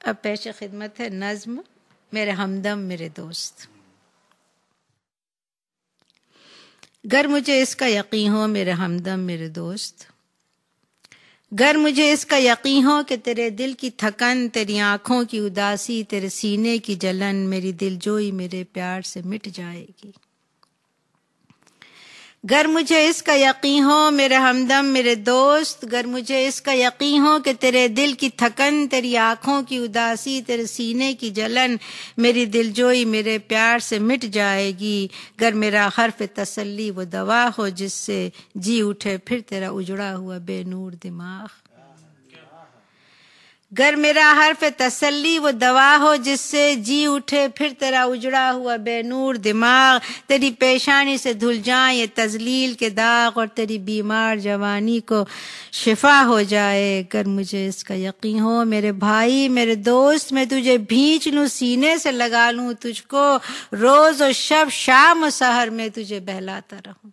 اب پیش خدمت ہے نظم میرے ہمدم میرے دوست۔ گر مجھے اس کا یقین ہو میرے ہمدم میرے دوست، گر مجھے اس کا یقین ہو کہ تیرے دل کی تھکن، تیری آنکھوں کی اداسی، تیرے سینے کی جلن میری دل جوئی میرے پیار سے مٹ جائے گی۔ گر مجھے اس کا یقین ہو میرے ہمدم میرے دوست، گر مجھے اس کا یقین ہو کہ تیرے دل کی تھکن، تیری آنکھوں کی اداسی، تیرے سینے کی جلن میری دل جوئی میرے پیار سے مٹ جائے گی، گر میرا حرف تسلی وہ دوا ہو جس سے جی اٹھے پھر تیرا اجڑا ہوا بے نور دماغ، گر میرا حرف تسلی وہ دوا ہو جس سے جی اٹھے پھر تیرا اجڑا ہوا بے نور دماغ، تیری پیشانی سے دھل جائیں یہ تذلیل کے داغ اور تیری بیمار جوانی کو شفا ہو جائے، گر مجھے اس کا یقین ہو میرے بھائی میرے دوست، میں تجھے بھینچ لوں سینے سے لگا لوں تجھ کو، روز و شب شام و سحر میں تجھے بہلاتا رہوں،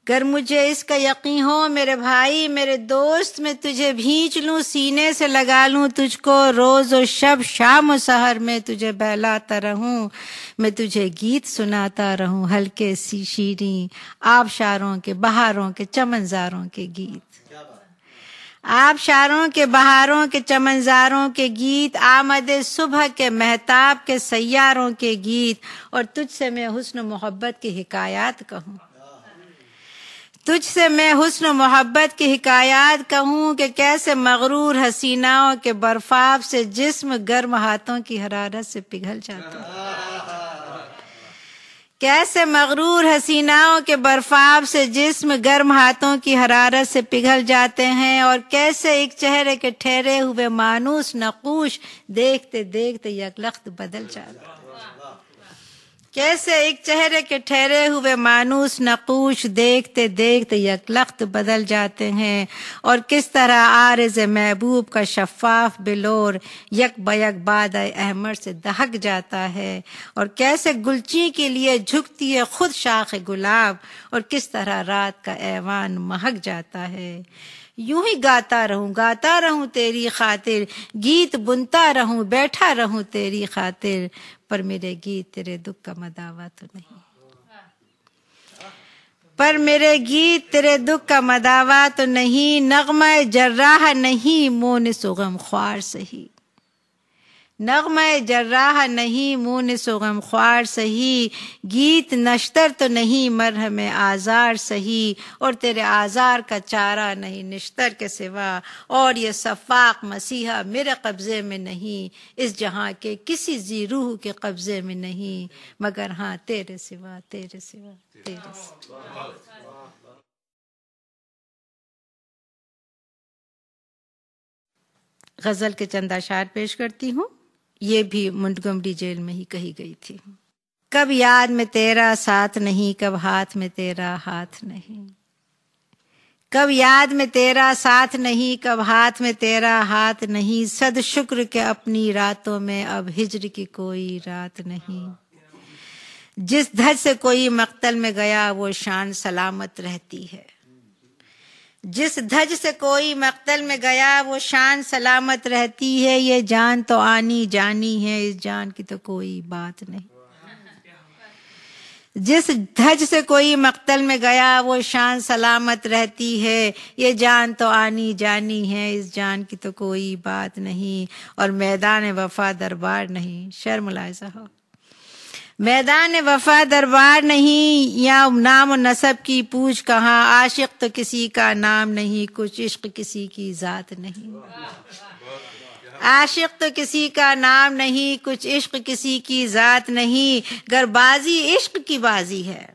گر مجھے اس کا یقین ہو میرے بھائی میرے دوست، میں تجھے بھینچ لوں سینے سے لگا لوں تجھ کو، روز و شب شام و سحر میں تجھے بہلاتا رہوں، میں تجھے گیت سناتا رہوں ہلکے سی شیریں آبشاروں کے بہاروں کے چمنزاروں کے گیت، آبشاروں کے بہاروں کے چمنزاروں کے گیت، آمد صبح کے مہتاب کے سیاروں کے گیت، اور تجھ سے میں حسن و محبت کی حکایات کہوں، تجھ سے میں حسن و محبت کی حکایات کہوں کہ کیسے مغرور حسیناؤں کے برفاب سے جسم گرم ہاتھوں کی حرارت سے پگھل جاتا ہے، کیسے مغرور حسیناؤں کے برفاب سے جسم گرم ہاتھوں کی حرارت سے پگھل جاتے ہیں، اور کیسے ایک چہرے کے ٹھہرے ہوئے مانوس نقوش دیکھتے دیکھتے یکلخت بدل جاتا ہے، کیسے ایک چہرے کے ٹھہرے ہوئے مانوس نقوش دیکھتے دیکھتے یکلخت بدل جاتے ہیں، اور کس طرح عارض محبوب کا شفاف بلور یک بیک باد احمر سے دہک جاتا ہے، اور کیسے گلچی کے لیے جھکتی ہے خود شاخ گلاب، اور کس طرح رات کا ایوان مہک جاتا ہے، یوں ہی گاتا رہوں تیری خاطر، گیت بنتا رہوں بیٹھا رہوں تیری خاطر، پر میرے گیت تیرے دکھ کا مداوا تو نہیں، پر میرے گیت تیرے دکھ کا مداوا تو نہیں، نغمہ جراح نہیں مونس و غم خوار سہی، نغمہ جراح نہیں مونس و غم خوار سہی، گیت نشتر تو نہیں مرہم آزار سہی، اور تیرے آزار کا چارہ نہیں نشتر کے سوا، اور یہ صفاق مسیحا میرے قبضے میں نہیں، اس جہاں کے کسی ذی روح کے قبضے میں نہیں، مگر ہاں تیرے سوا تیرے سوا تیرے سوا۔ غزل کے چند اشعار پیش کرتی ہوں، یہ بھی منٹگمری جیل میں ہی کہی گئی تھی۔ کب یاد میں تیرا ساتھ نہیں، کب ہاتھ میں تیرا ہاتھ نہیں، کب یاد میں تیرا ساتھ نہیں، کب ہاتھ میں تیرا ہاتھ نہیں، صد شکر کہ اپنی راتوں میں اب ہجر کی کوئی رات نہیں، جس دھج سے کوئی مقتل میں گیا وہ شان سلامت رہتی ہے، جس دھج سے کوئی مقتل میں گیا وہ شان سلامت رہتی ہے، یہ جان تو آنی جانی ہے اس جان کی تو کوئی بات نہیں، جس دھج سے کوئی مقتل میں گیا وہ شان سلامت رہتی ہے، یہ جان تو آنی جانی ہے اس جان کی تو کوئی بات نہیں، اور میدان وفا دربار نہیں، شرم ملاحظہ ہو، میدان وفا دربار نہیں، یا نام و نسب کی پوچھ کہاں، عاشق تو کسی کا نام نہیں کچھ عشق کسی کی ذات نہیں، عاشق تو کسی کا نام نہیں کچھ عشق کسی کی ذات نہیں، گر بازی عشق کی بازی ہے،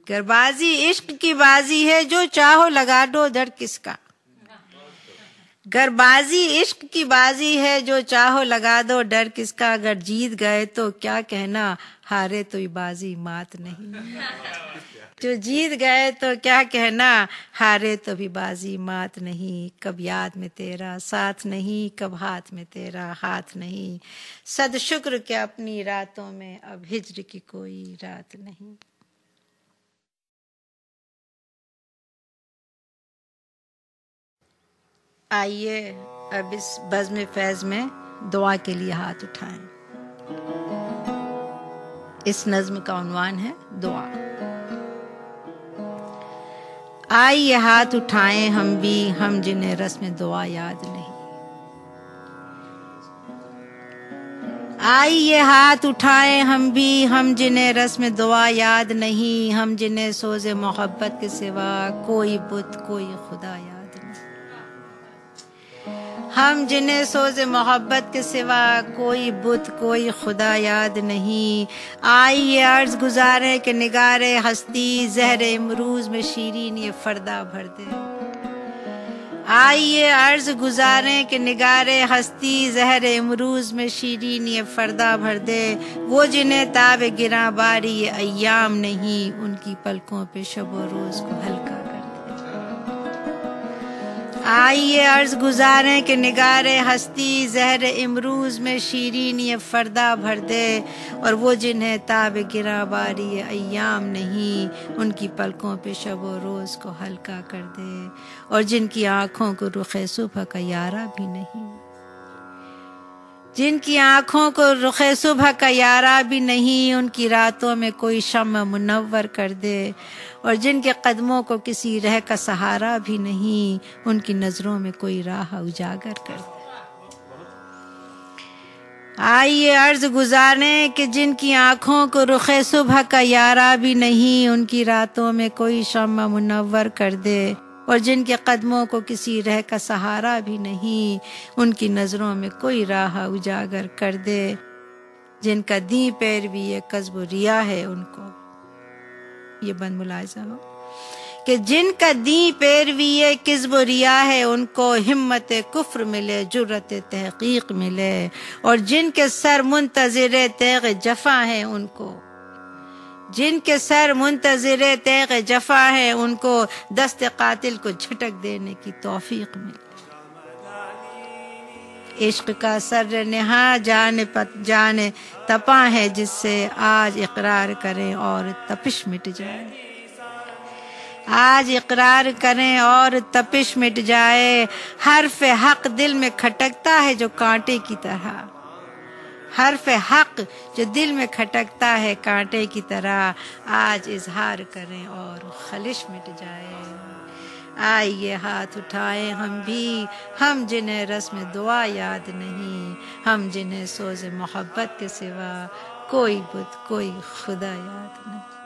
گر بازی عشق کی بازی ہے جو چاہو لگا دو ڈر کس کا، گر بازی عشق کی بازی ہے جو چاہو لگا دو ڈر کس کا، اگر جیت گئے تو کیا کہنا ہارے تو یہ بازی مات نہیں، جو جیت گئے تو کیا کہنا ہارے تو بھی بازی مات نہیں، کب یاد میں تیرا ساتھ نہیں، کب ہاتھ میں تیرا ہاتھ نہیں، صد شکر کہ اپنی راتوں میں اب ہجر کی کوئی رات نہیں۔ آئیے اب اس بزم فیض میں دعا کے لیے ہاتھ اٹھائیں. اس نظم کا عنوان ہے دعا. آئیے ہاتھ اٹھائیں ہم بھی، ہم جنہیں رسم دعا یاد نہیں. آئیے ہاتھ اٹھائیں ہم بھی، ہم جنہیں رسم دعا یاد نہیں. ہم جنہیں سوز محبت کے سوا کوئی بت کوئی خدا یاد نہیں. ہم جنہیں سوز محبت کے سوا کوئی بت کوئی خدا یاد نہیں. آئیے عرض گزاریں کہ نگار ہستی زہر امروز میں شیرین یہ فردا بھر دے. آئیے عرض گزاریں کہ نگار ہستی زہر امروز میں شیرین یہ فردا بھر دے. وہ جنہیں تاب گراں باری یہ ایام نہیں، ان کی پلکوں پہ شب و روز کو ہلکا کر دے. آئیے عرض گزاریں کہ نگار ہستی زہر امروز میں شیرین یہ فردا بھر دے. اور وہ جنہیں تاب گراں باری یہ ایام نہیں، ان کی پلکوں پہ شب و روز کو ہلکا کر دے. اور جن کی آنکھوں کو رخ صبح کا یارہ بھی نہیں، جن کی آنکھوں کو رخ صبح کا یارہ بھی نہیں، ان کی راتوں میں کوئی شمع منور کر دے. اور جن کے قدموں کو کسی رہ کا سہارا بھی نہیں، ان کی نظروں میں کوئی راہ اجاگر کر دے. آئیے عرض گزاریں کہ جن کی آنکھوں کو رخ صبح کا یارہ بھی نہیں، ان کی راتوں میں کوئی شمع منور کر دے. اور جن کے قدموں کو کسی رہ کا سہارا بھی نہیں، ان کی نظروں میں کوئی راہ اجاگر کر دے. جن کا دیں پیروی یہ کذب و ریا ہے ان کو، یہ بند ملاحظہ ہو کہ جن کا دیں پیروی یہ کذب و ریا ہے ان کو، ہمت کفر ملے جرت تحقیق ملے. اور جن کے سر منتظر تیغ جفا ہے ان کو، جن کے سر منتظر تیغ جفا ہے ان کو، دست قاتل کو جھٹک دینے کی توفیق ملے. عشق کا سر نہا جان تپاں ہے جس سے آج اقرار کریں اور تپش مٹ جائے. آج اقرار کریں اور تپش مٹ جائے. حرف حق دل میں کھٹکتا ہے جو کانٹے کی طرح، حرف حق جو دل میں کھٹکتا ہے کانٹے کی طرح. آج اظہار کریں اور خلش مٹ جائے. آئیے ہاتھ اٹھائیں ہم بھی، ہم جنہیں رسم دعا یاد نہیں. ہم جنہیں سوز محبت کے سوا کوئی بت کوئی خدا یاد نہیں.